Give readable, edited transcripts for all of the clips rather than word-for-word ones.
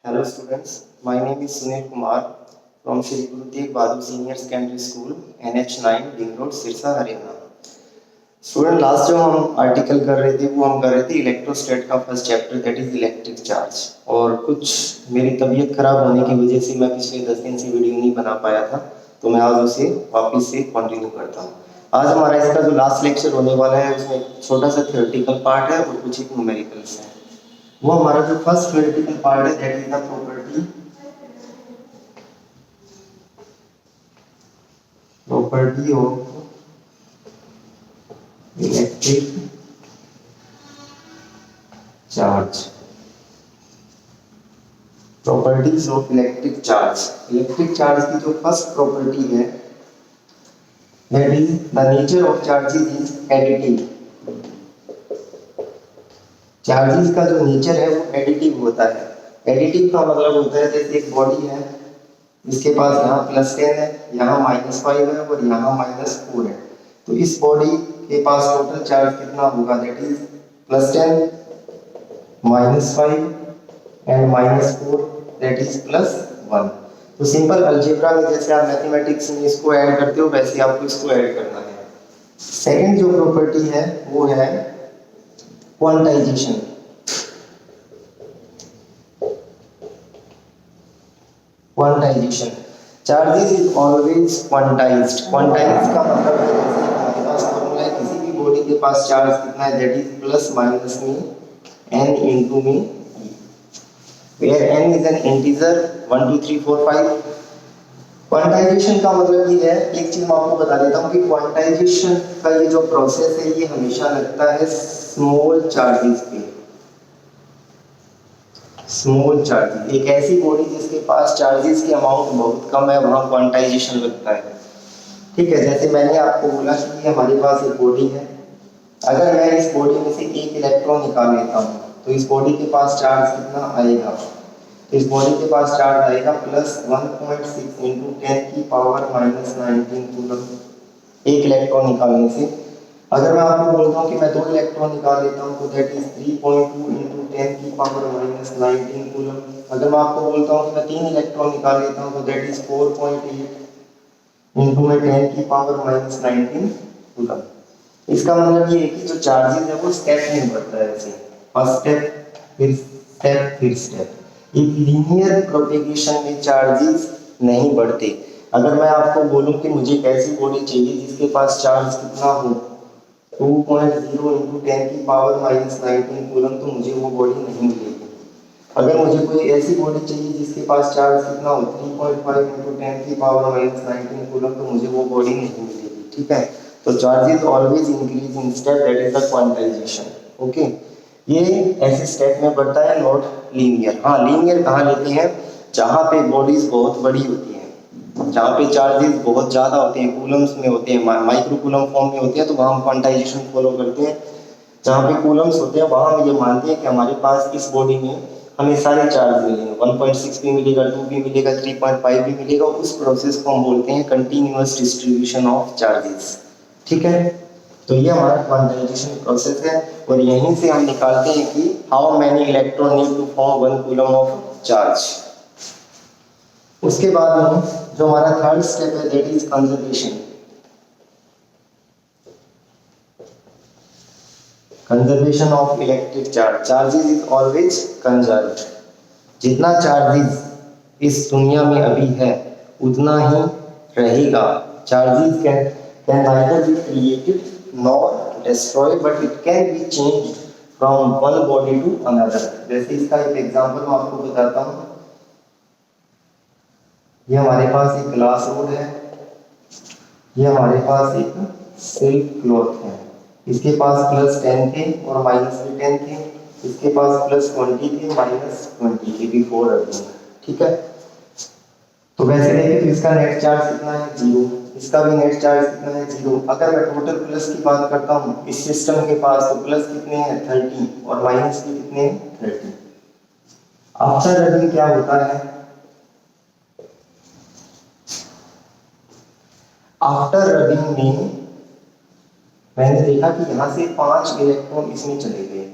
Hello students, my name is Sunil Kumar from Shri Guru Tegh Bahadur Senior Secondary School, NH9, Ring Road, Sirsa, Haryana. Student last जो हम article कर रहे थे वो हम कर रहे थे इलेक्ट्रोस्टैट का first chapter that is electric charge. और कुछ मेरी तबीयत खराब होने की वजह से मैं पिछले 10 दिन से वीडियो नहीं बना पाया था, तो मैं आज उसे वापस से कंटिन्यू करता हूँ। आज हमारा इसका जो लास्ट लेक्चर होने वाला है उसमें एक छोटा सा थ्योरेटिकल पार्ट है और कुछ एक न्यूमेरिकल्स है। वो हमारा जो फर्स्ट थ्योरेटिकल पार्ट है that is the property of electric charge। Properties of electric charge. Electric charge की जो फर्स्ट प्रॉपर्टी है that is the nature of charges is additive. Charges का जो नेचर है वो एडिटिव होता है। एडिटिव का मतलब होता है जैसे एक बॉडी है, इसके पास यहाँ +10 है, यहाँ -5 है और यहाँ -4 है, तो इस बॉडी के पास टोटल चार्ज कितना होगा that is +10 -5 and -4 that is +1। तो सिंपल अलजेब्रा में जैसे आप मैथमेटिक्स में इसको ऐड करते हो वैसे आपको इसको ऐड करना है। सेकंड जो प्रॉपर्टी है वो है quantization. Quantization charges is always quantized. Quantized का मतलब है जैसे हमारे पास फॉर्मूला है किसी भी बॉडी के पास चार्ज कितना है दैट इज प्लस माइनस में n into में e, where n is an integer 1 2 3 4 5। Quantization का मतलब ये है, एक चीज मैं आपको बता देता हूँ कि क्वांटाइजेशन का ये जो प्रोसेस है ये हमेशा लगता है स्मॉल चार्जेस पे। स्मॉल चार्जेस, एक ऐसी बॉडी जिसके पास चार्जेस की अमाउंट बहुत कम है वहां क्वांटाइजेशन लगता है। ठीक है, जैसे मैंने आपको बोला कि हमारे पास एक बॉडी है, अगर मैं इस बॉडी में से एक इलेक्ट्रॉन निकाल लेता हूँ तो इस बॉडी के पास चार्ज कितना आएगा, तो इस बॉडी के पास चार्ज आएगा +1.6 इंटू 10⁻⁻19 कूलम एक इलेक्ट्रॉन निकालने से। अगर मैं आपको बोलता हूँ कि मैं 2 इलेक्ट्रॉन निकाल लेता हूँ तो दैट इज 3.2 इंटू 10⁻⁻19 कूलम। अगर मैं आपको बोलता हूँ कि मैं 3 इलेक्ट्रॉन निकाल लेता हूँ तो दैट इज 4.8 इंटू में 10⁻⁻19 कूलम। इसका मतलब ये है कि जो चार्जेस है वो स्टेप में बढ़ता है, ऐसे फर्स्ट स्टेप फिर स्टेप फिर स्टेप। एक लीनियर प्रोपेगेशन में चार्जेस नहीं बढ़ते। अगर मैं आपको बोलूं कि मुझे एक ऐसी बॉडी चाहिए जिसके पास चार्ज कितना हो 2.0 इंटू 10⁻⁻19 कूलम, तो मुझे वो बॉडी नहीं मिलेगी। अगर मुझे कोई ऐसी बॉडी चाहिए जिसके पास चार्ज कितना हो 3.5 इंटू 10⁻⁻19 कूलम, तो मुझे वो बॉडी नहीं मिलेगी। ठीक है, तो charges always increase in step that is the quantization. Okay, ये ऐसे स्टेप में बढ़ता है, नॉट लीनियर। हाँ, लीनियर कहाँ लेते हैं, जहाँ पे बॉडीज बहुत बड़ी होती हैं, जहाँ पे चार्जेस बहुत ज़्यादा होते हैं, कूलम्स में होते हैं, माइक्रो कूलम फॉर्म में होते हैं, तो वहाँ हम क्वांटाइजेशन फॉलो करते हैं। जहाँ पे कूलम्स होते हैं वहाँ हम ये मानते हैं कि हमारे पास इस बॉडी में हमें सारे चार्ज मिलेंगे, 1.6 भी मिलेगा, 2 भी मिलेगा, 3.5 भी मिलेगा। उस प्रोसेस को हम बोलते हैं कंटिन्यूअस डिस्ट्रीब्यूशन ऑफ चार्जेस। ठीक है, तो ये हमारा क्वांटाइजेशन प्रोसेस है और यहीं से हम निकालते हैं कि how many electron need to form 1 coulomb of charge. उसके बाद में जो हमारा थर्ड स्टेप है that is conservation. Conservation of electric charge. Charges is always conserved. जितना चार्जेस इस दुनिया में अभी है उतना ही रहेगा। Charges can neither be created nor destroyed but it can be changed from one body to another। जैसे इसका एक एग्जांपल मैं आपको बताता हूँ। ये हमारे पास एक ग्लास रोड है, ये हमारे पास एक सिल्क क्लॉथ है, इसके पास +10 थे और -10 थे, इसके पास +20 थे, -20 थे बिफोर अर्निंग। ठीक है, तो वैसे देखें तो इसका नेट चार्ज कितना है 0, इसका भी नेट चार्ज कितना है 0। अगर मैं टोटल प्लस की बात करता हूँ इस सिस्टम के पास तो प्लस कितने हैं 30 और माइनस के कितने हैं 30। आफ्टर रनिंग क्या होता है, आफ्टर रनिंग में मैंने देखा कि यहाँ से 5 इलेक्ट्रॉन इसमें चले गए।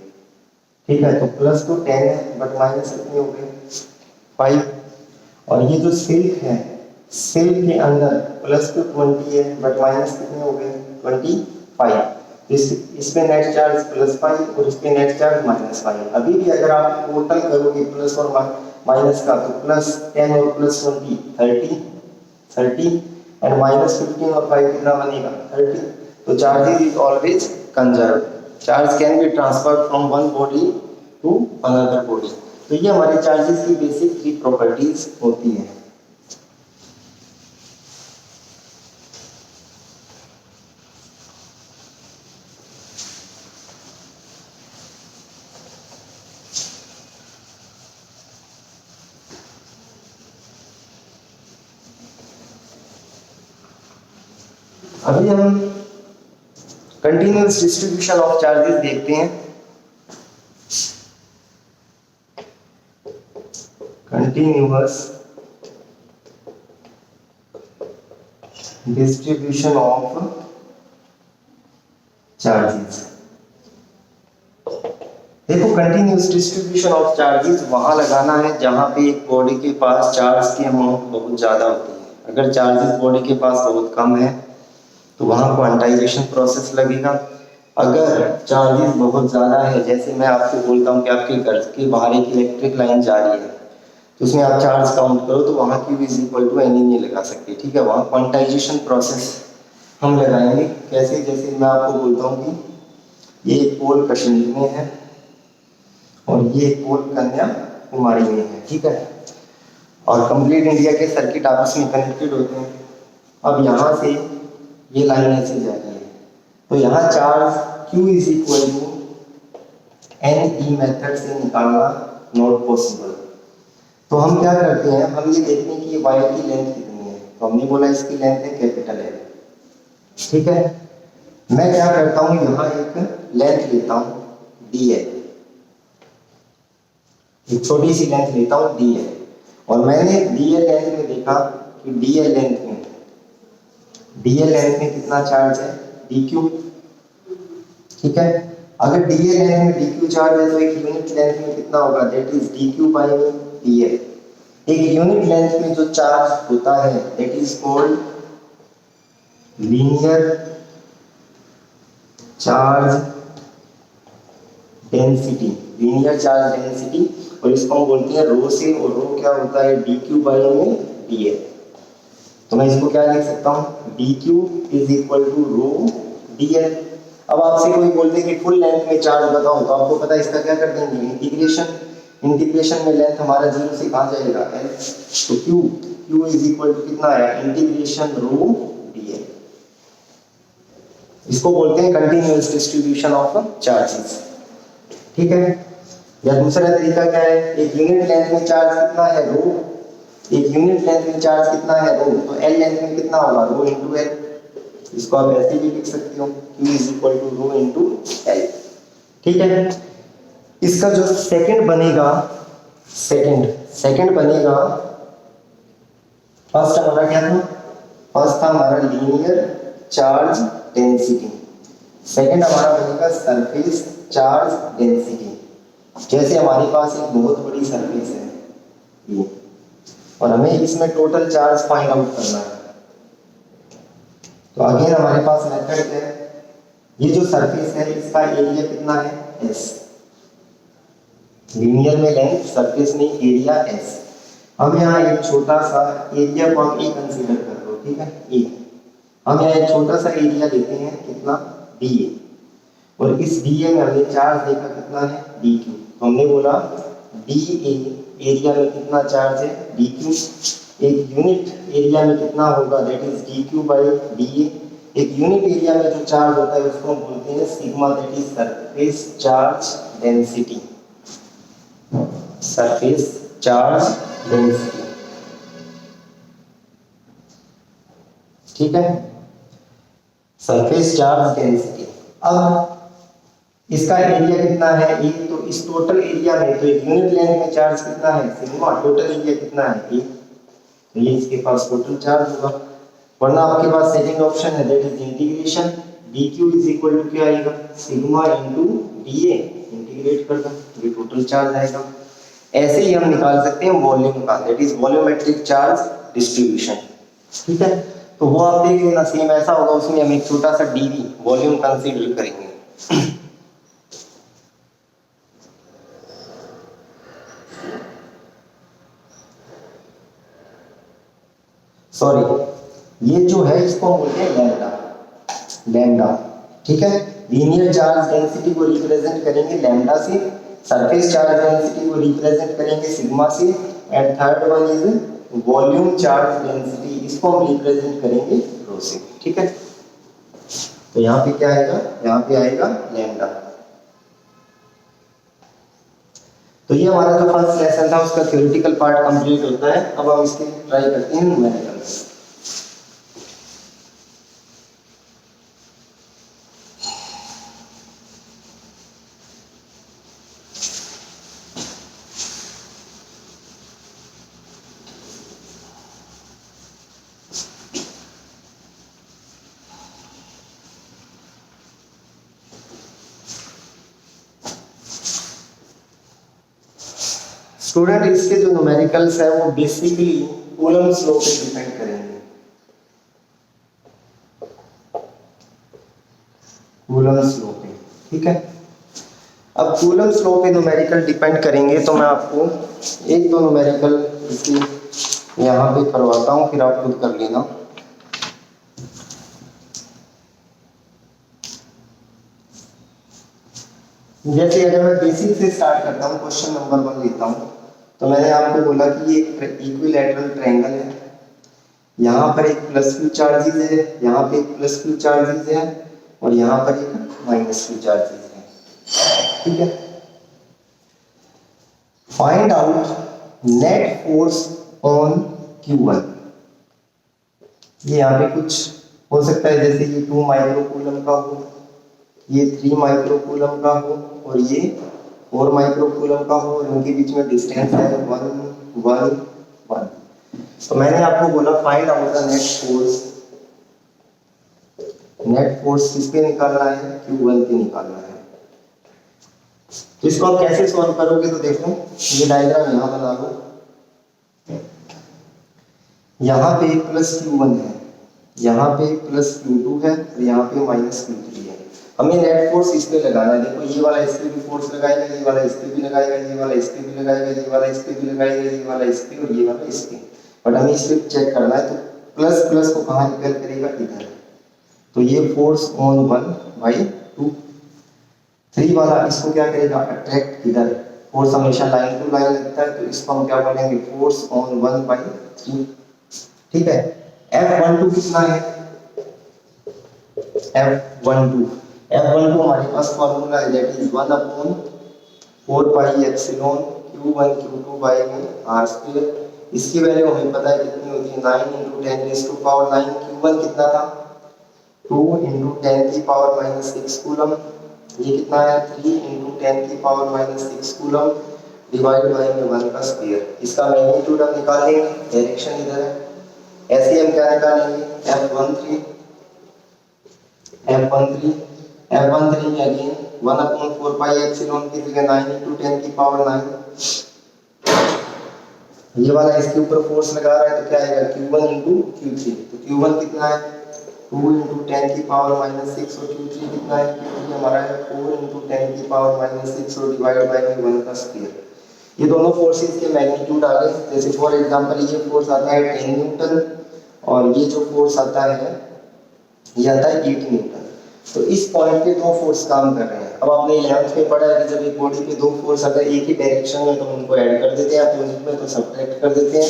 ठीक है, तो प्लस तो 10 है बट माइनस कितने हो गए 5। और ये जो सिल्क है, सिल्क के अंदर प्लस टू 20 है, बट माइनस कितने हो गए 25। इस पे नेट चार्ज +5 और इस पे नेट चार्ज -5। अभी भी अगर आप टोटल करोगे प्लस और माइनस का, तो +10 और +20 30 एंड -15 और 5 कितना बनेगा 30। तो charges is always conserve. Charge can be transferred from one body to another body. तो ये हमारे चार्जेस की बेसिक 3 प्रॉपर्टीज होती हैं। अभी हम कंटिन्यूअस डिस्ट्रीब्यूशन ऑफ चार्जेस देखते हैं। Continuous distribution of charges. देखो, कंटिन्यूअस डिस्ट्रीब्यूशन ऑफ चार्जेस वहां लगाना है जहां पे एक बॉडी के पास चार्ज की अमाउंट बहुत ज्यादा होती है। अगर चार्जेस बॉडी के पास बहुत कम है तो वहां क्वांटाइजेशन प्रोसेस लगेगा। अगर चार्जेस बहुत ज़्यादा है, जैसे मैं आपको बोलता हूँ कि आपके घर के बाहर एक इलेक्ट्रिक लाइन जा रही है, तो उसमें आप चार्ज काउंट करो, तो वहाँ Q is equal to any नहीं लगा सकते, ठीक है। वहाँ क्वांटाइजेशन प्रोसेस हम लगाएंगे। कैसे? जैसे मैं आपको बोलता हूँ कि ये एक पोल कश्मीर में है और ये एक पोल कन्याकुमारी में है, ठीक है। और कंप्लीट इंडिया के सर्किट आपस में कनेक्टेड होते हैं। अब यहाँ से ये लाइन ऐसे जा रही है, तो यहाँ charge Q is equal to NE method से निकालना नॉट पॉसिबल। तो हम क्या करते हैं, हम ये देखते हैं कि ये वायर की लेंथ कितनी है। तो हमने बोला इसकी लेंथ है कैपिटल L, ठीक है। मैं क्या करता हूँ, यहाँ एक लेंथ लेता हूँ DL, एक छोटी सी लेंथ लेता हूँ DL, और मैंने DL लेंथ में देखा कि DL लेंथ में कितना चार्ज है DQ, ठीक है। अगर DL लेंथ में DQ चार्ज है तो एक यूनिट लेंथ में कितना होगा, that is DQ by DL। एक यूनिट लेंथ में जो चार्ज होता है that is called linear charge density, linear charge density. और इसको हम बोलते हैं रो से, और रो क्या होता है DQ बाय DL। तो मैं इसको क्या लिख सकता हूँ, DQ is equal to rho DL। अब आपसे कोई बोलते कि फुल लेंथ में चार्ज बताओ, तो आपको पता है इसका क्या कर देंगे, इंटीग्रेशन में लेंथ हमारा 0 से कहाँ जाएगा L, तो Q इज इक्वल टू कितना है इंटीग्रेशन रो DL। इसको बोलते हैं कंटिन्यूअस डिस्ट्रीब्यूशन ऑफ चार्जेस, ठीक है। या दूसरा तरीका क्या है, एक यूनिट लेंथ में चार्ज कितना है रो, एक यूनिट लेंथ में चार्ज कितना है रो, तो L लेंथ में कितना होगा रो इंटू L। इसको आप ऐसे भी लिख सकते हो Q is equal to rho into L, ठीक है। इसका जो सेकंड बनेगा, सेकंड बनेगा, फर्स्ट हमारा क्या था, फर्स्ट था हमारा लीनियर चार्ज डेंसिटी, सेकंड हमारा बनेगा सरफेस चार्ज डेंसिटी। जैसे हमारे पास एक बहुत बड़ी सरफेस है ये, और हमें इसमें टोटल चार्ज फाइंड आउट करना है। तो अगेन हमारे पास मेथड है, ये जो सरफेस है इसका एरिया कितना है S, लीनियर में लेंथ, सरफेस में एरिया S। हम यहाँ एक छोटा सा एरिया को हम A कंसीडर कर लो, ठीक है A। हम यहाँ एक छोटा सा एरिया लेते हैं कितना DA, और इस DA में हमने चार्ज देखा कितना है DQ। तो हमने बोला DA एरिया में कितना चार्ज है DQ, एक यूनिट एरिया में कितना होगा that is DQ by DA। एक यूनिट एरिया में जो चार्ज होता है उसको हम बोलते हैं sigma, that is surface charge density, surface charge density, ठीक है, सरफेस चार्ज डेंसिटी। अब इसका एरिया कितना है ए, तो इस टोटल एरिया में, तो एक यूनिट लेंथ में चार्ज कितना है सिग्मा, टोटल एरिया कितना है ए, तो ये इसके पास टोटल चार्ज होगा। वरना आपके पास सेकंड ऑप्शन है that is integration, DQ is equal to क्या आएगा सिग्मा इनटू DA, इंटीग्रेट कर दो ये टोटल चार्ज आएगा। ऐसे ही हम निकाल सकते हैं वॉल्यूम का, that is volumetric charge distribution. ठीक है, तो वो आप देख लेना, सेम ऐसा होगा, उसमें हम एक छोटा सा डीवी वॉल्यूम कंसीडर करेंगे। सॉरी, ये जो है इसको हम बोलते हैं लैम्डा, लैम्डा। ठीक है, लीनियर चार्ज डेंसिटी को रिप्रेजेंट करेंगे लैम्डा से, सरफेस चार्ज डेंसिटी को रिप्रेजेंट करेंगे सिग्मा से, and third one is volume charge density, इसको हम रिप्रेजेंट करेंगे रो से। ठीक है, तो यहाँ पे क्या आएगा, यहाँ पे आएगा लैम्डा। तो ये हमारा जो फर्स्ट लेसन था उसका थ्योरेटिकल पार्ट कंप्लीट होता है। अब हम इसके ट्राई करते हैं न्यूमेरिकल्स। स्टूडेंट, इसके जो न्यूमेरिकल्स है वो बेसिकली कूलम्ब्स लॉ पे डिपेंड करेंगे। कूलम्ब्स लॉ पे, ठीक है। अब कूलम्ब्स लॉ पे न्यूमेरिकल डिपेंड करेंगे, तो मैं आपको एक दो न्यूमेरिकल इसकी यहाँ पे करवाता हूँ, फिर आप खुद कर लेना। जैसे अगर मैं बेसिक से स्टार्ट करता हूँ, क्वेश्चन नंबर 1 लेता हूँ, तो मैंने आपको बोला कि ये इक्विलैटरल ट्रायंगल है, यहाँ पर एक प्लस क्यू चार्जेस है, यहाँ पे एक प्लस क्यू चार्जेस है, और यहाँ पर एक माइनस क्यू चार्जेस है। ठीक है, find out net force on Q1। ये यहाँ पे कुछ हो सकता है, जैसे ये 2 माइक्रोकूलम का हो, ये 3 माइक्रोकूलम का हो, और ये 4 माइक्रोकूलम का हो, और उनके बीच में डिस्टेंस है 1 1 1। तो मैंने आपको बोला find out the net force. Net force किस पे निकालना है, Q1 पे निकालना है। तो इसको आप कैसे सॉल्व करोगे, तो देखो ये डायग्राम यहाँ बना लो, यहाँ पे प्लस Q1 है, यहाँ पे प्लस Q2 है, और यहाँ पे माइनस Q3 है। हमें नेट फोर्स इस पे लगाना है। देखो ये वाला इस पे भी फोर्स लगाएगा, ये वाला इस पे भी लगाएगा, ये वाला इस पे भी लगाएगा, ये वाला इस पे भी लगाएगा, ये वाला इस पे, और ये वाला इस पे। बट हमें इस पे चेक करना है, तो प्लस प्लस को कहाँ रिपेल करेगा, इधर। तो ये फोर्स ऑन 1/2। 3 वाला इसको क्या करेगा, अट्रैक्ट इधर। फोर्स हमेशा लाइन टू लाइन लगता है, तो इसको हम क्या बोलेंगे, फोर्स ऑन 1/3। ठीक है, F12 कितना है, F12 हमारे पास फॉर्मूला है, that is 1/4 pi epsilon Q1 Q2 by r²। इसकी वैल्यू हमें पता है कितनी होती है, 9 × 10⁹ Q1 कितना था, 2 × 10⁻⁻6 कूलम। ये कितना है, 3 × 10⁻⁻6 कूलम डिवाइड बाय 1 का स्क्वायर। इसका मैग्नीट्यूड हम निकाल लेंगे, डायरेक्शन इधर है। ऐसे हम क्या निकालेंगे, F13 में अगेन 1/4 पाई एप्सिलॉन की जगह 9 × 10⁻⁹। ये वाला इसके ऊपर फोर्स लगा रहा है, तो क्या आएगा, Q1 × Q3। तो Q1 कितना है, 2 × 10⁻⁻6, और Q3 कितना है, Q3 हमारा है 4 × 10⁻⁻6 और डिवाइड बाय 1 का स्क्वायर। ये दोनों फोर्सेस के मैग्नीट्यूड आ गए। जैसे फॉर एग्जांपल ये फोर्स आता है 10 न्यूटन, और ये जो फोर्स आता है ये आता है 8 न्यूटन। तो इस पॉइंट पे दो फोर्स काम कर रहे हैं। अब आपने 11th में पढ़ा है कि जब एक बॉडी पे दो फोर्स अगर एक ही डायरेक्शन में, तो उनको ऐड कर देते हैं, अपोजिट में तो सब्ट्रैक्ट कर देते हैं।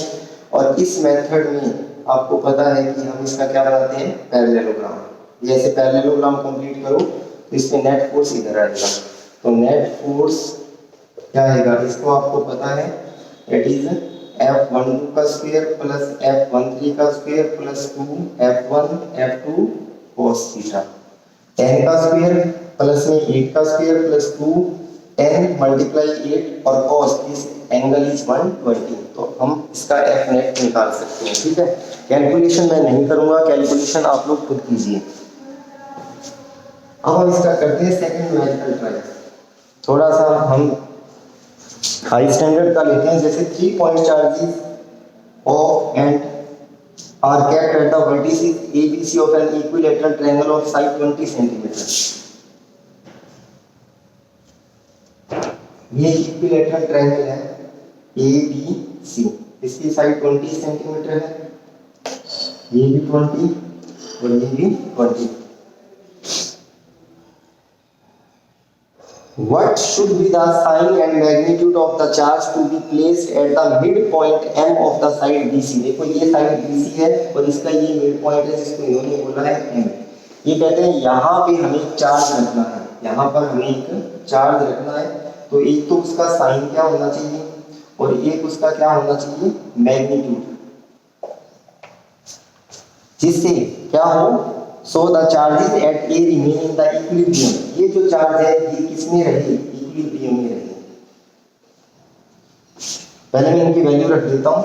और इस मेथड में आपको पता है कि हम इसका क्या बनाते हैं, पैरेललोग्राम। जैसे पैरेललोग्राम कंप्लीट करो तो इसमें नेट फोर्स इधर आएगा। तो नेट फोर्स क्या आएगा, इसको आपको पता है, इट इज F12 का स्क्वायर प्लस F13 का square plus 2 F1 F2 cos theta. 10 का स्क्वायर प्लस में 8 का स्क्वायर प्लस 2 10 × 8 और cos दिस एंगल इज 120। तो हम इसका F नेट निकाल सकते हैं। ठीक है, कैलकुलेशन मैं नहीं करूंगा, कैलकुलेशन आप लोग खुद कीजिए। अब हम इसका करते हैं सेकंड न्यूमेरिकल ट्राई। थोड़ा सा हम हाई स्टैंडर्ड का लेते हैं, जैसे 3 point charges of and are kept at the vertices ABC of an equilateral triangle of side 20 centimetre. ये इक्विलैटरल ट्रायंगल है ABC, इसकी साइड 20 सेंटीमीटर है, ये भी 20 और ये भी 20। What should be the sign and magnitude of the charge to be placed at the midpoint M of the side BC? देखो ये साइड BC है और इसका ये मिड पॉइंट है जिसको इन्होंने बोला है M। ये कहते हैं यहाँ पे हमें चार्ज रखना है, यहाँ पर हमें एक चार्ज रखना है, तो एक तो उसका साइन क्या होना चाहिए और एक उसका क्या होना चाहिए मैग्नीट्यूड, जिससे क्या हो so the charges at A remain in the equilibrium. ये जो चार्ज है ये किसमें रहे, इक्विलिब्रियम में रहे। पहले मैं इनकी वैल्यू रख देता हूँ।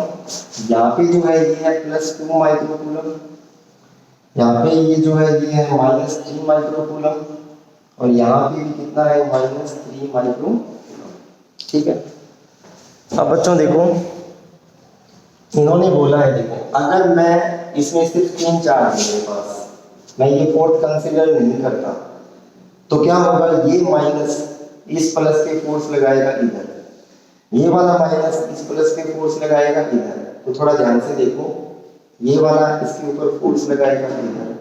यहाँ पे जो है ये है +2 माइक्रोकूलम, यहाँ पे ये जो है ये है -3 माइक्रोकूलम और यहाँ पे भी कितना है -3 माइक्रोकूलम। ठीक है, अब बच्चों देखो इन्होंने बोला है, देखो अगर मैं इसमें सिर्फ 3 चार्ज है मेरे पास, मैं ये फोर्थ कंसीडर नहीं करता, तो क्या होगा, ये माइनस इस प्लस के फोर्स लगाएगा इधर, ये वाला माइनस इस प्लस के फोर्स लगाएगा इधर। तो थोड़ा ध्यान से देखो, ये वाला इसके ऊपर फोर्स लगाएगा इधर,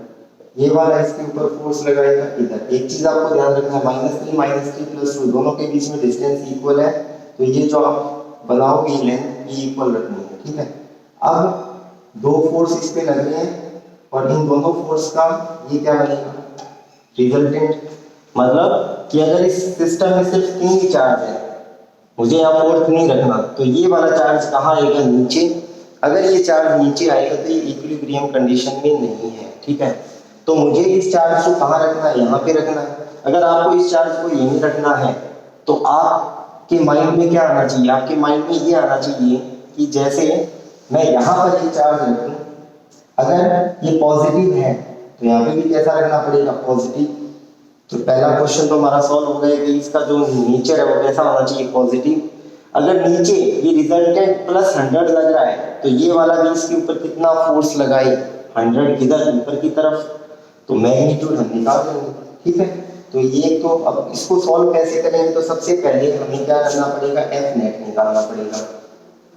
ये वाला इसके ऊपर फोर्स लगाएगा इधर। एक चीज आपको ध्यान रखना है, -3 +2 दोनों के बीच में डिस्टेंस इक्वल है, तो ये जो आप बनाओगे लेंथ ये इक्वल रखनी है। ठीक है, अब 2 फोर्स इस पे लग रहे हैं और इन दोनों फोर्स का ये क्या बनेगा, रिजल्टेंट। मतलब कि अगर इस सिस्टम में सिर्फ 3 ही चार्ज है, मुझे यहाँ फोर्थ नहीं रखना, तो ये वाला चार्ज कहाँ आएगा, नीचे। अगर ये चार्ज नीचे आएगा तो ये इक्विलिब्रियम कंडीशन में नहीं है। ठीक है, तो मुझे इस चार्ज को कहाँ रखना है, यहाँ पे रखना है। अगर आपको इस चार्ज को यहीं रखना है तो आपके माइंड में क्या आना चाहिए, आपके माइंड में ये आना चाहिए कि जैसे मैं यहाँ पर ये चार्ज रखूँ, अगर ये पॉजिटिव है तो यहाँ पे भी कैसा रखना पड़ेगा, पॉजिटिव। तो पहला क्वेश्चन तो हमारा सॉल्व हो गया कि इसका जो नेचर है वो कैसा होना चाहिए, पॉजिटिव। अगर नीचे ये रिजल्टेंट +100 लग रहा है तो ये वाला भी इसके ऊपर कितना फोर्स लगाए, 100 इधर ऊपर की तरफ, तो मैग्नीट्यूड हम निकाल देंगे। ठीक है, तो ये तो अब इसको सॉल्व कैसे करेंगे, तो सबसे पहले हमें क्या करना पड़ेगा, एफ नेट निकालना पड़ेगा।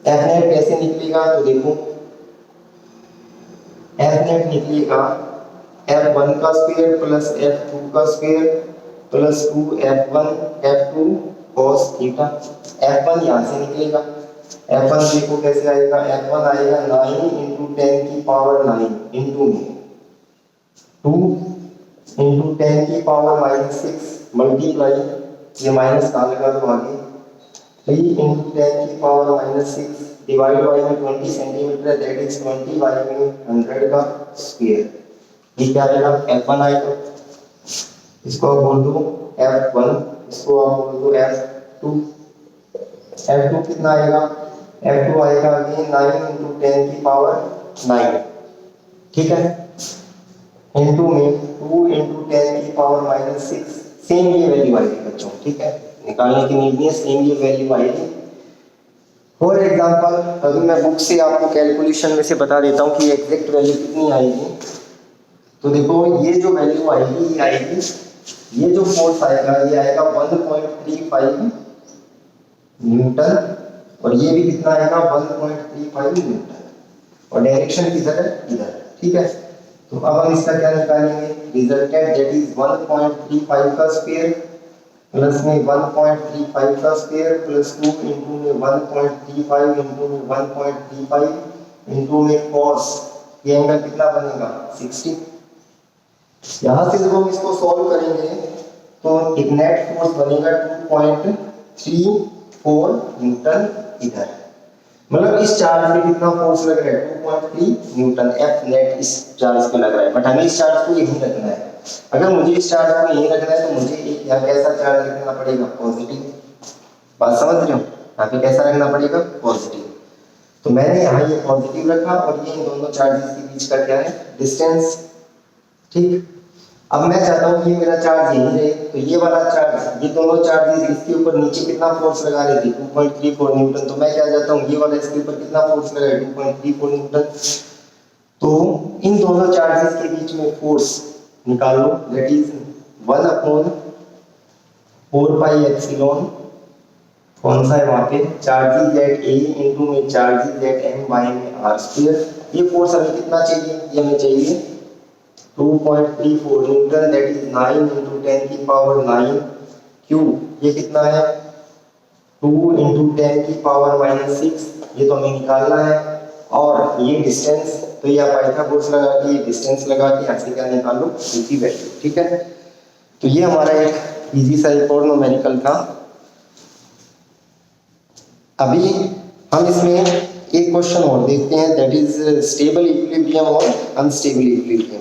एफ नेट कैसे निकलेगा, तो देखो एफ नेट निकलेगा F1 का स्क्वायर प्लस F2 का square plus 2F1 F2 cos theta. F1 यहाँ से निकलेगा, F1 देखो कैसे आएगा, F1 आएगा 9 × 10 की पावर 9 इंटू में 2 × 10 की पावर -6 मल्टीप्लाई, ये माइनस कहाँ लगा तो आगे 3 × 10 की power -6 divide by 20 centimetre, that is 20 by 100 का स्क्वायर। ये क्या आएगा, F1 आएगा, इसको आप बोल दो F1, इसको आप बोल दो F2। F2 कितना आएगा, F2 आएगा अगेन 9 × 10 की पावर 9। ठीक है, इंटू में 2 × 10 की पावर -6, सेम ये वैल्यू आएगी बच्चों। ठीक है, निकालने की नीड नहीं है, सेम ये वैल्यू आएगी। फॉर एग्जांपल अभी मैं बुक से आपको कैलकुलेशन में से बता देता हूँ कि एग्जैक्ट वैल्यू कितनी आएगी। तो देखो ये जो वैल्यू आएगी ये आएगी, ये जो फोर्स आएगा ये आएगा 1.35 न्यूटन और ये भी कितना आएगा 1.35 न्यूटन और डायरेक्शन किधर है, इधर। ठीक है, तो अब हम इसका क्या निकालेंगे, रिजल्टेंट दैट इज 1.35 का स्क्वायर प्लस में 1.35 का स्क्वायर प्लस 2 इंटू में 1.35 इंटू में 1.35 इंटू में cos, ये एंगल कितना बनेगा 60। यहाँ से जब हम इसको सॉल्व करेंगे तो एक नेट फोर्स बनेगा 2.34 न्यूटन इधर। मतलब इस चार्ज में कितना फोर्स लग रहा है, 2.3 न्यूटन एफ नेट इस चार्ज पे लग रहा है। बट हमें इस चार्ज को यहीं रखना है। अगर मुझे इस चार्ज को यहीं रखना है तो मुझे एक यहाँ कैसा चार्ज रखना पड़ेगा, पॉजिटिव। बात समझ रहे हो, यहाँ पे कैसा रखना पड़ेगा, पॉजिटिव। तो मैंने यहाँ ये पॉजिटिव रखा और ये इन दोनों चार्जेस के बीच का क्या है, डिस्टेंस। ठीक, अब मैं चाहता हूँ ये मेरा चार्ज यही रहे, तो ये वाला चार्ज, ये दोनों चार्जेस इसके ऊपर नीचे कितना फोर्स लगा रहे थे 2.34 न्यूटन, तो मैं क्या चाहता हूँ ये वाला इसके ऊपर कितना फोर्स लगा है 2.34 न्यूटन। तो इन दोनों चार्जेस के बीच में फोर्स निकाल लो, दैट इज 1/4 पाई एप्सिलॉन, कौन सा है वहां पे, चार्जेस एट ए इनटू में चार्जेस एट एम बाय में आर स्क्वायर। ये फोर्स हमें कितना चाहिए, ये हमें चाहिए 2.34 न्यूटन, दैट इज 9 इंटू 10 की पावर 9 क्यूब। ये कितना है 2 इंटू 10 की पावर -6, ये तो हमें निकालना है। और ये डिस्टेंस, तो ये आप पाइथागोरस लगा के डिस्टेंस लगा के यहाँ से क्या निकाल लो, इसकी वैल्यू। ठीक है, तो ये हमारा एक इजी सा एक और न्यूमेरिकल था। अभी हम इसमें एक क्वेश्चन और देखते हैं, दैट इज स्टेबल इक्विलिब्रियम और अनस्टेबल इक्विलिब्रियम।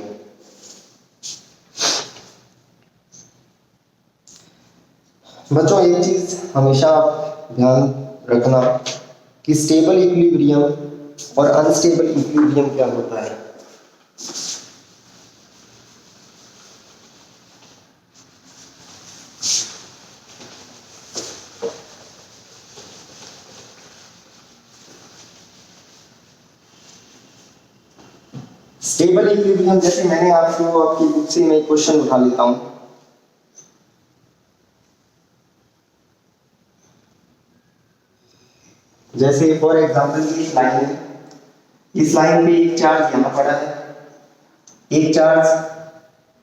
बच्चों एक चीज हमेशा आप ध्यान रखना कि स्टेबल इक्विलिब्रियम और अनस्टेबल इक्विलिब्रियम क्या होता है। स्टेबल इक्विलिब्रियम, जैसे मैंने आपको आपकी बुक से मैं एक क्वेश्चन उठा लेता हूं, जैसे फॉर एग्जांपल ये लाइन है, इस लाइन पे एक चार्ज यहाँ पड़ा है, एक चार्ज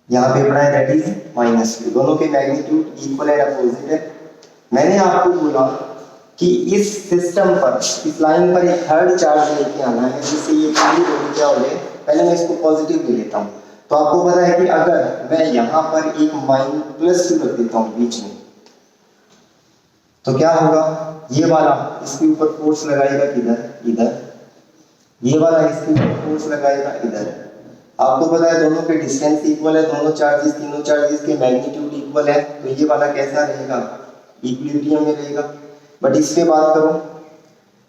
यहाँ पे पड़ा है, दैट इज -q, दोनों के मैग्नीट्यूड इक्वल एंड अपोजिट है। मैंने आपको बोला कि इस सिस्टम पर, इस लाइन पर एक थर्ड चार्ज लेके आना है, जिससे ये पूरी बॉडी क्या हो जाए, पहले मैं इसको पॉजिटिव ले लेता हूँ। तो आपको पता है कि अगर मैं यहाँ पर एक +q रख देता हूँ बीच में, तो क्या होगा, ये वाला इसके ऊपर फोर्स लगाएगा किधर, इधर, ये वाला इसके ऊपर फोर्स लगाएगा इधर। आपको पता है दोनों के डिस्टेंस इक्वल है, दोनों चार्जेस, तीनों चार्जेस के मैग्नीट्यूड इक्वल है, तो ये वाला कैसा रहेगा, इक्विलिब्रियम में रहेगा। बट इस पे बात करो,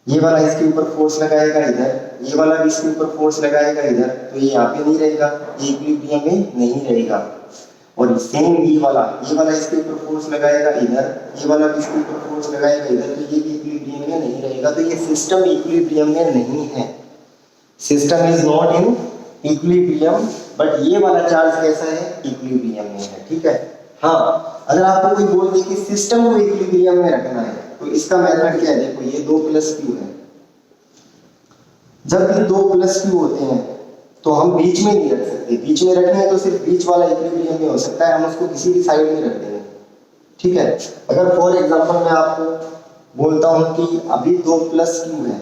ये वाला इसके ऊपर फोर्स लगाएगा इधर, ये वाला भी इसके ऊपर फोर्स लगाएगा इधर, तो ये यहाँ पे नहीं रहेगा, ये इक्विलिब्रियम में नहीं रहेगा। और सेम ये वाला इसके ऊपर फोर्स लगाएगा इधर, ये वाला भी इसके ऊपर फोर्स लगाएगा इधर, तो ये भी इक्विलिब्रियम में नहीं रहेगा। तो ये सिस्टम इक्विलिब्रियम में नहीं है, system is not in equilibrium. But ये वाला चार्ज कैसा है, इक्विलिब्रियम में है। ठीक है, हाँ, अगर आपको कोई बोल दे कि सिस्टम को इक्विलिब्रियम में रखना है, तो इसका मेथड क्या है, देखो ये 2+q है, जब ये 2+q होते हैं तो हम बीच में नहीं रख सकते, बीच में रखना है तो सिर्फ बीच वाला इक्विलिब्रियम में हो सकता है, हम उसको किसी भी साइड में रख देंगे। ठीक है, अगर फॉर एग्जांपल मैं आपको बोलता हूं कि अभी 2+q है,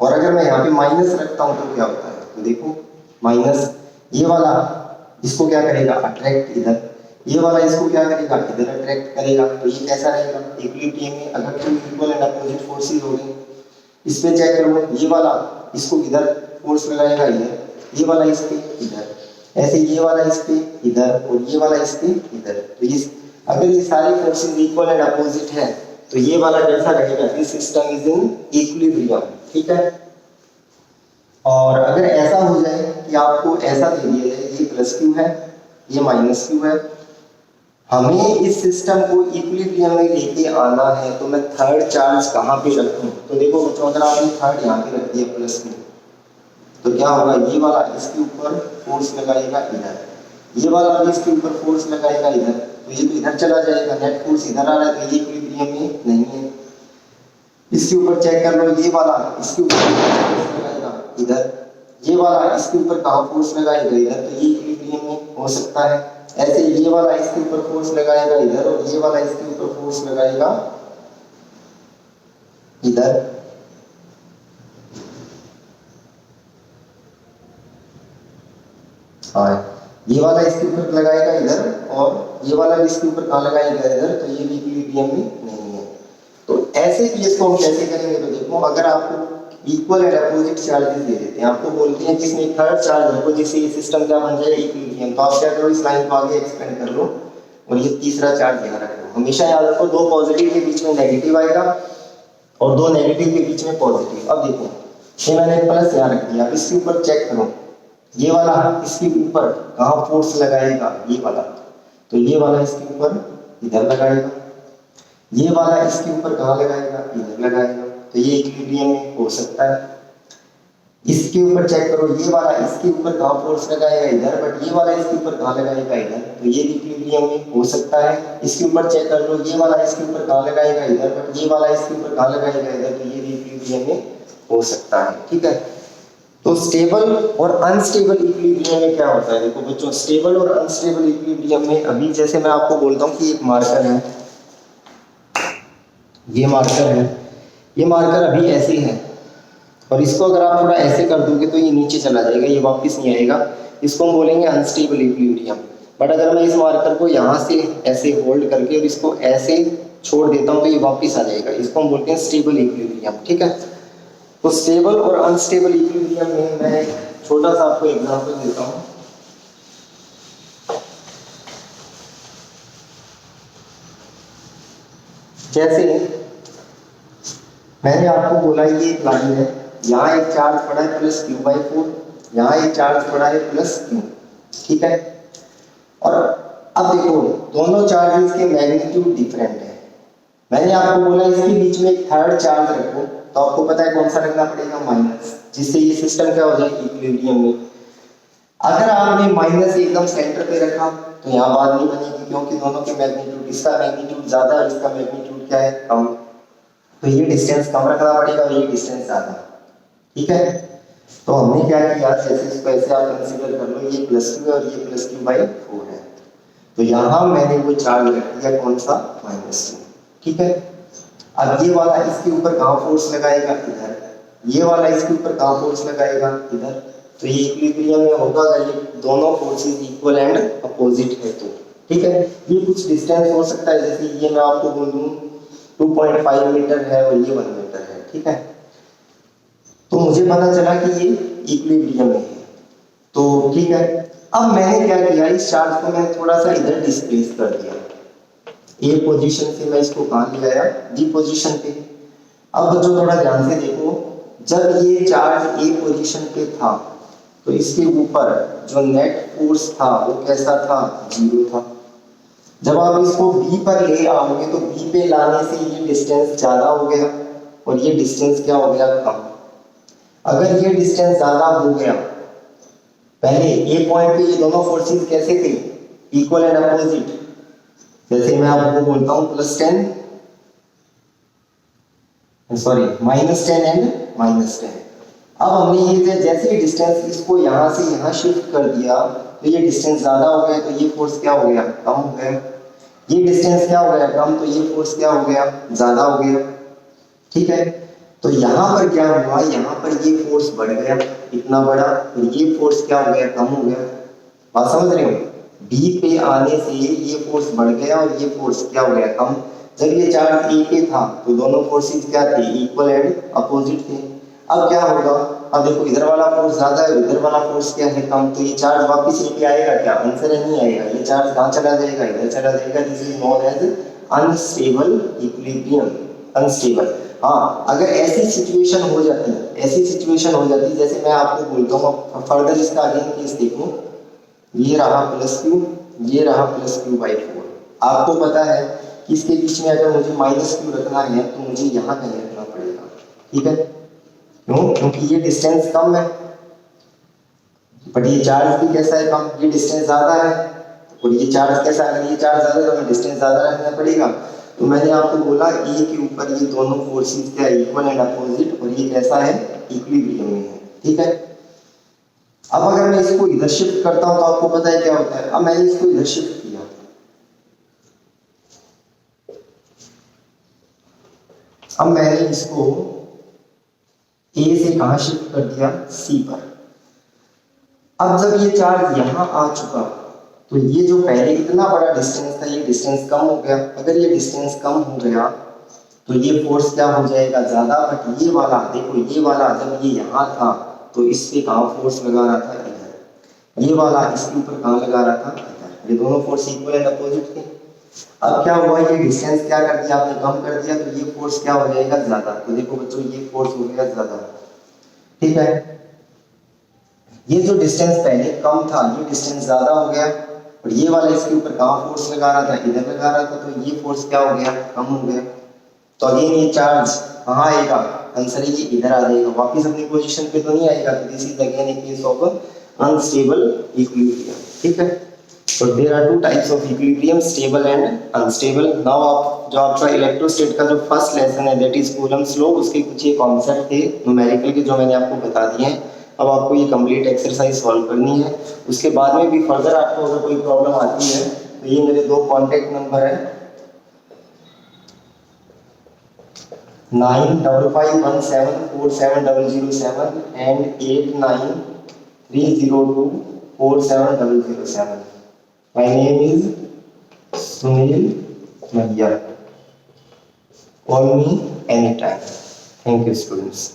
और अगर मैं यहाँ पे माइनस रखता हूं तो क्या होता है, तो देखो माइनस, ये वाला इसको क्या करेगा, अट्रैक्ट इधर, ये वाला इसको क्या करेगा, इधर अट्रैक्ट करेगा। तो ये कैसा रहेगा, इक्विलिब्रियम में। अगर two equal and opposite forces हो गए, इस पे चेक करो, ये वाला इसको इधर फोर्स लगाएगा इधर, ये वाला इस पे इधर, ऐसे ये वाला इस पे इधर, और ये वाला इस पे इधर। तो ये अगर ये सारे फोर्सेस इक्वल एंड अपोजिट है, तो ये वाला कैसा रहेगा, this system is in equilibrium. ठीक है, और अगर ऐसा हो जाए कि आपको ऐसा दे दिया जाए, ये +q है, ये -q है, हमें इस सिस्टम को इक्विलिब्रियम में लेके आना है, तो मैं थर्ड चार्ज कहाँ पे रखूं। तो देखो बच्चों, अगर आपने थर्ड यहाँ पे रख दिया +q, तो क्या होगा, ये वाला इसके ऊपर फोर्स लगाएगा इधर, ये वाला भी इसके ऊपर फोर्स लगाएगा इधर, तो ये तो इधर चला जाएगा, नेट फोर्स इधर आ रहा है, तो ये इक्विलिब्रियम में नहीं है। इसके ऊपर चेक कर लो, ये वाला इसके ऊपर फोर्स लगाएगा इधर, ये वाला इसके ऊपर कहाँ फोर्स लगाएगा इधर, तो ये इक्विलिब्रियम में हो सकता है। ऐसे ये वाला इसके ऊपर फोर्स लगाएगा इधर, और ये वाला इसके ऊपर फोर्स लगाएगा इधर। हाँ, ये वाला इसके ऊपर लगाएगा इधर, और ये वाला भी इसके ऊपर कहाँ लगाएगा इधर, तो ये भी इक्विलिब्रियम में नहीं है। तो ऐसे केस को हम कैसे करेंगे, तो देखो, अगर आपको इक्वल एंड अपोजिट चार्जेस दे देते हैं, आपको बोलते हैं कि इसमें थर्ड चार्ज रखो जिससे ये सिस्टम क्या बन जाए, इक्विलिब्रियम, तो आप क्या करो, इस लाइन को आगे एक्सपेंड कर लो, और ये तीसरा चार्ज यहाँ रख लो। हमेशा याद रखो, दो पॉजिटिव के बीच में नेगेटिव आएगा और दो नेगेटिव के बीच में पॉजिटिव। अब देखो, ये मैंने प्लस यहाँ रख दिया, इसके ऊपर चेक करो, ये वाला इसके ऊपर कहाँ फोर्स लगाएगा, ये वाला, तो ये वाला इसके ऊपर इधर लगाएगा, ये वाला इसके ऊपर कहाँ लगाएगा, इधर लगाएगा, तो ये इक्विलिब्रियम में हो सकता है। इसके ऊपर चेक करो, ये वाला इसके ऊपर कहाँ फोर्स लगाएगा, इधर, बट ये वाला इसके ऊपर कहाँ लगाएगा, इधर, तो ये इक्विलिब्रियम में हो सकता है। इसके ऊपर चेक कर लो, ये वाला इसके ऊपर कहाँ लगाएगा, इधर, बट ये वाला इसके ऊपर कहाँ लगाएगा, इधर, तो ये इक्विलिब्रियम में हो सकता है। ठीक है, तो स्टेबल और अनस्टेबल इक्विलिब्रियम में क्या होता है, देखो बच्चों, स्टेबल और अनस्टेबल इक्विलिब्रियम में अभी जैसे मैं आपको बोलता हूँ कि एक मार्कर है, ये मार्कर है, ये मार्कर अभी ऐसे है, और इसको अगर आप थोड़ा ऐसे कर दोगे तो ये नीचे चला जाएगा, ये वापस नहीं आएगा, इसको हम बोलेंगे अनस्टेबल इक्विलिब्रियम। बट अगर मैं इस मार्कर को यहाँ से ऐसे होल्ड करके और इसको ऐसे छोड़ देता हूँ तो ये वापस आ जाएगा, इसको हम बोलते हैं स्टेबल इक्विलिब्रियम। ठीक है, तो स्टेबल और अनस्टेबल इक्विलिब्रियम में मैं छोटा सा आपको एग्जांपल देता हूँ। जैसे मैंने आपको बोला ये एक लाइन है, यहाँ एक चार्ज पड़ा है प्लस Q/4, यहाँ एक चार्ज पड़ा है प्लस Q। ठीक है, और अब देखो दोनों चार्जेस के मैग्नीट्यूड डिफरेंट है। मैंने आपको बोला इसके बीच में एक थर्ड चार्ज रखो, तो आपको पता है कौन सा रखना पड़ेगा, माइनस, जिससे ये सिस्टम क्या हो जाएगी, इक्विलिब्रियम में। अगर आपने माइनस एकदम सेंटर पे रखा तो यहाँ बात नहीं बनेगी, क्योंकि दोनों के मैग्नीट्यूड, इसका मैग्नीट्यूड ज्यादा और इसका मैग्नीट्यूड क्या है, कम, तो ये डिस्टेंस कम रखना पड़ेगा और ये डिस्टेंस ज्यादा। ठीक है, तो हमने क्या किया, जैसे इसको ऐसे आप कंसीडर कर लो, ये +Q और ये +Q/4 है, तो यहाँ मैंने वो चार्ज रख दिया कौन सा, -2। ठीक है, अब ये वाला इसके ऊपर कहाँ फोर्स लगाएगा, इधर, ये वाला इसके ऊपर कहाँ फोर्स लगाएगा, इधर, तो ये इक्विलिब्रियम में होगा अगर ये दोनों फोर्सेस इक्वल एंड अपोजिट है तो। ठीक है, ये कुछ डिस्टेंस हो सकता है, जैसे ये मैं आपको बोल दूं 2.5 मीटर है और ये 1 मीटर है। ठीक है, तो मुझे पता चला कि ये इक्विलिब्रियम में है, तो ठीक है, अब मैंने क्या किया, इस चार्ज को मैंने थोड़ा सा इधर डिस्प्लेस कर दिया, ए पोजीशन से मैं इसको कहाँ ले आया, डी पोजीशन पे। अब बच्चों थोड़ा ध्यान से देखो, जब ये चार्ज ए पोजीशन पे था तो इसके ऊपर जो नेट फोर्स था वो कैसा था, 0 था। जब आप इसको बी पर ले आओगे तो बी पे लाने से ये डिस्टेंस ज्यादा हो गया और ये डिस्टेंस क्या हो गया, कम। अगर ये डिस्टेंस ज्यादा हो गया, पहले ए पॉइंट पे ये दोनों फोर्सेस कैसे थे, इक्वल एंड अपोजिट, जैसे मैं आपको बोलता हूँ +10 सॉरी -10 एंड -10। अब हमने ये जैसे ही डिस्टेंस इसको यहाँ से यहाँ शिफ्ट कर दिया तो ये डिस्टेंस ज्यादा हो गया, तो ये फोर्स क्या हो गया, कम हो गया। ये डिस्टेंस क्या हो गया, कम, तो ये फोर्स क्या हो गया, ज्यादा हो गया। ठीक है, तो यहाँ पर क्या हुआ, यहाँ पर ये फोर्स बढ़ गया इतना बड़ा, और ये फोर्स क्या हो गया, कम हो गया। बात समझ रहे हो, बी पे आने से ये फोर्स बढ़ गया और ये फोर्स क्या हो गया, कम। जब ये चार्ज ए पे था तो दोनों फोर्सेस क्या थे, इक्वल एंड अपोजिट थे। अब क्या होगा, अब देखो इधर वाला फोर्स ज्यादा है, इधर वाला फोर्स क्या है, कम, तो ये चार्ज वापस ए पे आएगा क्या, आंसर नहीं आएगा, ये चार्ज कहाँ चला जाएगा, इधर चला जाएगा। This is known as unstable equilibrium, unstable. हाँ, अगर ऐसी सिचुएशन हो जाती है, ऐसी सिचुएशन हो जाती है, जैसे मैं आपको बोलता हूँ फर्दर इसका अगेन केस देखो, ये रहा +Q, ये रहा +Q/4। आपको पता है कि इसके बीच में अगर मुझे -Q रखना है तो मुझे यहाँ कहीं रखना पड़ेगा। ठीक है, क्यों, क्योंकि ये डिस्टेंस कम है, बट ये चार्ज भी कैसा है, कम, ये डिस्टेंस ज्यादा है, और ये चार्ज कैसा है, अगर ये चार्ज ज्यादा है तो हमें डिस्टेंस ज्यादा रखना पड़ेगा। तो मैंने आपको बोला ए के ऊपर ये दोनों फोर्सेस क्या है, इक्वल एंड अपोजिट, और ये कैसा है, इक्विलिब्रियम में है। ठीक है, अब अगर मैं इसको इधर शिफ्ट करता हूं तो आपको पता है क्या होता है। अब मैंने इसको इधर शिफ्ट किया, अब मैंने इसको ए से कहां शिफ्ट कर दिया, सी पर। अब जब ये चार्ज यहां आ चुका तो ये जो पहले इतना बड़ा डिस्टेंस था ये डिस्टेंस कम हो गया। अगर ये डिस्टेंस कम हो गया तो ये फोर्स क्या हो जाएगा, ज्यादा। बट ये वाला देखो, ये वाला जब ये यहाँ था तो इस पे कहाँ फोर्स लगा रहा था, इधर। ये वाला इसके ऊपर कहाँ लगा रहा था, इधर। ये दोनों फोर्स इक्वल एंड अपोजिट थे। अब क्या हुआ, ये डिस्टेंस क्या कर दिया आपने, कम कर दिया, तो ये फोर्स क्या हो जाएगा, ज्यादा। तो देखो बच्चों, ये फोर्स हो गया ज्यादा। ठीक है, ये जो डिस्टेंस पहले कम था ये डिस्टेंस ज्यादा हो गया, और ये वाला इसके ऊपर कहाँ फोर्स लगा रहा था, इधर लगा रहा था, तो ये फोर्स क्या हो गया, कम हो गया। तो अगेन ये चार्ज कहाँ आएगा, आंसर है ये इधर आ जाएगा, वापिस अपनी पोजीशन पे तो नहीं आएगा। तो this is again a case of unstable equilibrium. ठीक है, तो there are two types of equilibrium, stable and unstable. Now आप जो आपका इलेक्ट्रोस्टैट का जो फर्स्ट लेसन है दैट इज कूलम्ब्स लॉ, उसके कुछ ये कॉन्सेप्ट थे न्यूमेरिकल के जो मैंने आपको बता दिए हैं। अब आपको ये कंप्लीट एक्सरसाइज सॉल्व करनी है। उसके बाद में भी फर्दर आपको अगर कोई प्रॉब्लम आती है तो ये मेरे दो कॉन्टेक्ट नंबर है 9551747007 and 8930247007। My name is Sunil Nayyar. Call me anytime. Thank you, students.